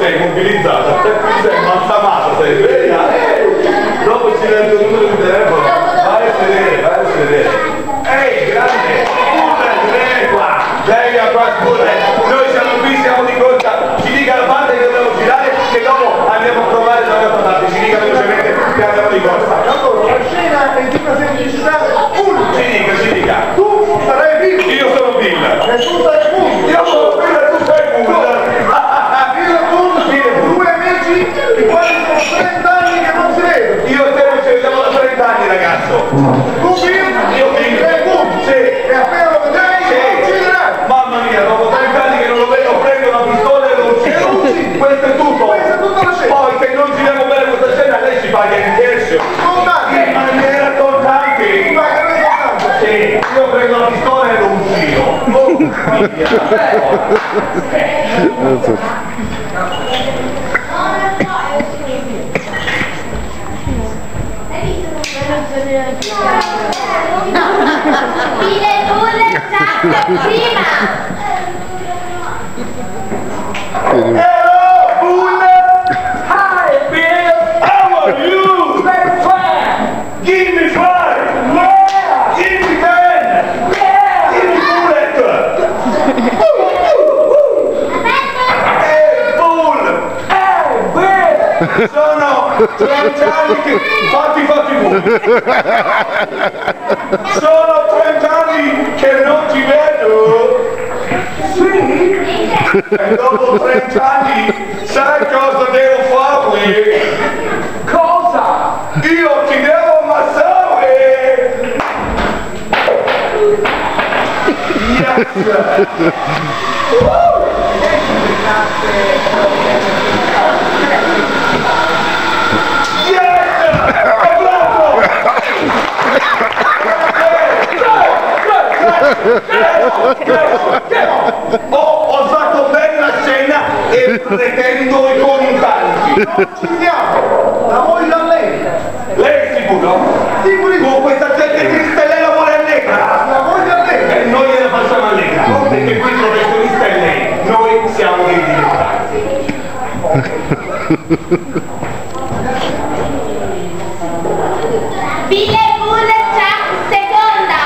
Immobilizzata, sei malsamata, sei sveglia, dopo ci rendo il numero di telefono, vai a sedere, ehi grande, lei qua, noi siamo qui, siamo di corsa, ci dica la parte che dobbiamo girare, che dopo andiamo a provare da un'altra parte, ci dica velocemente che andiamo di corsa. La scena è di una semplicità unica. Ci dica. Tu sarai Bill. Io sono Bill. E tu sarai Bull. Io sono Bill e tu sei Bull. I quali sono 30 anni che non si vedono. Io e te non ci vediamo da 30 anni, ragazzo. Tu Bill? Io Bill. E Bull? Sì. E appena lo vedrai, non ucciderai. Mamma mia, dopo 30 anni che non lo vedo, prendo una pistola e lo uccido. Questo è tutto. Questa è tutta la scena. Poi se non giriamo bene questa scena, lei ci paga in cash. Contanti. In maniera contanti. Tu pagherai contanti. Sì, io prendo la pistola e lo uccido. Oh, hello, Bull! Hi, Bill! How are you? Very fine! Give me 5! Yeah! Give me 10! Yeah! Give me bullet! Hey, Bull! Hey, Bill! Sono 30 anni che... Fatti Bull! Sono 30 anni che non ti vedo! Sì! E dopo 30 anni sai cosa devo fare? Cosa? Io ti devo ammazzare! Yes! Ho usato bene la scena e pretendo i contanti. Non ci siamo. La voglio a lei. Lei è sicuro? Sicurissimo. Con questa gente triste lei la vuole allegra? La voglio a lei. E noi gliela facciamo allegra. Perché qui il professionista è lei. Noi siamo dei dilettanti. Bill e Bull seconda!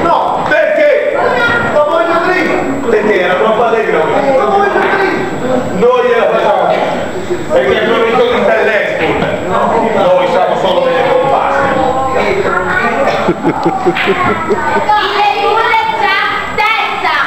No, perché? La voglio prima. Perché era troppo allegro. La voglio prima. Noi gliela facciamo perché abbiamo vinto l'Internet. Noi siamo solo delle comparse. Bill e Bull terza!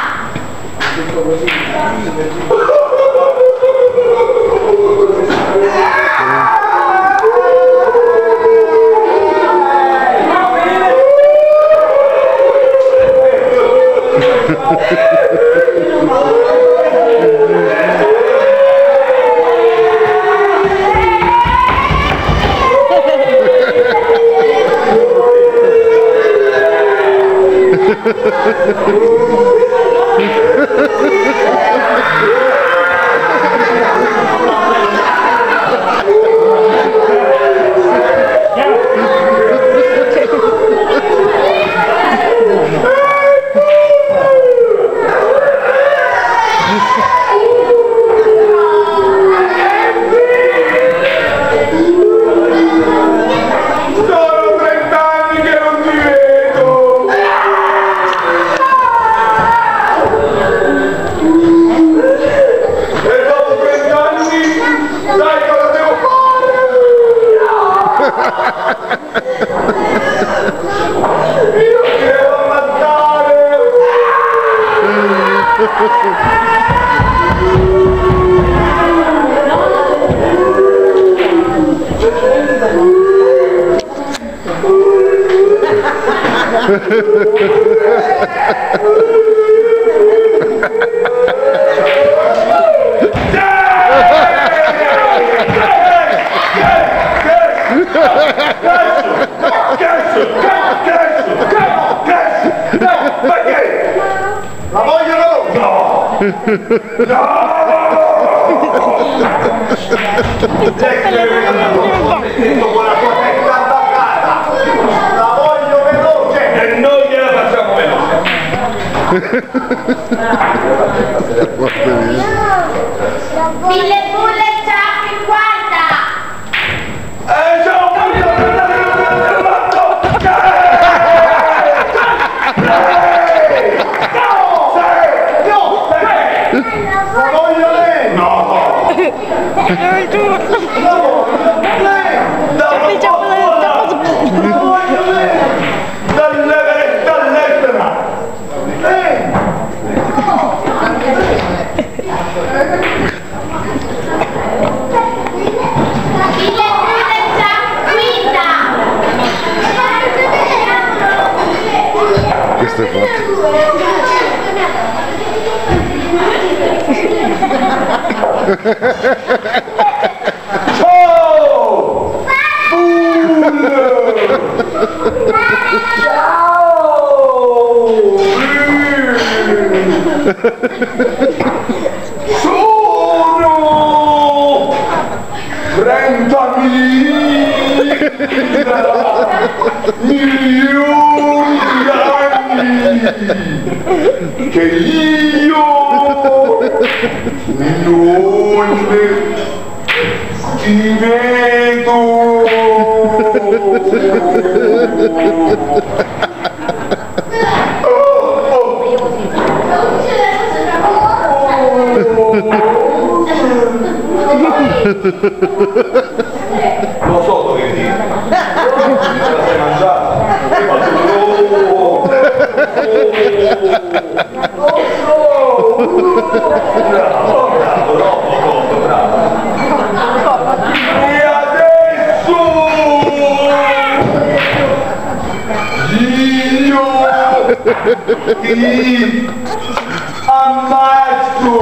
La voglio veloce! No! Con la tua testa attaccata! La voglio veloce! E noi gliela facciamo veloce! Mille bulle c'ha 50. Ciao! La voglio lei! No! Dall'Etna! Mille bulle c'ha 50. Questo è fatto. Ciao! Sono 30 milioni di anni che io non ti vedo. Lo so dove dire. Ce la sei mangiata. E adesso io ti ammazzo.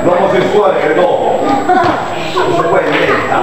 L'omosessuale che dopo, questo qua è lenta.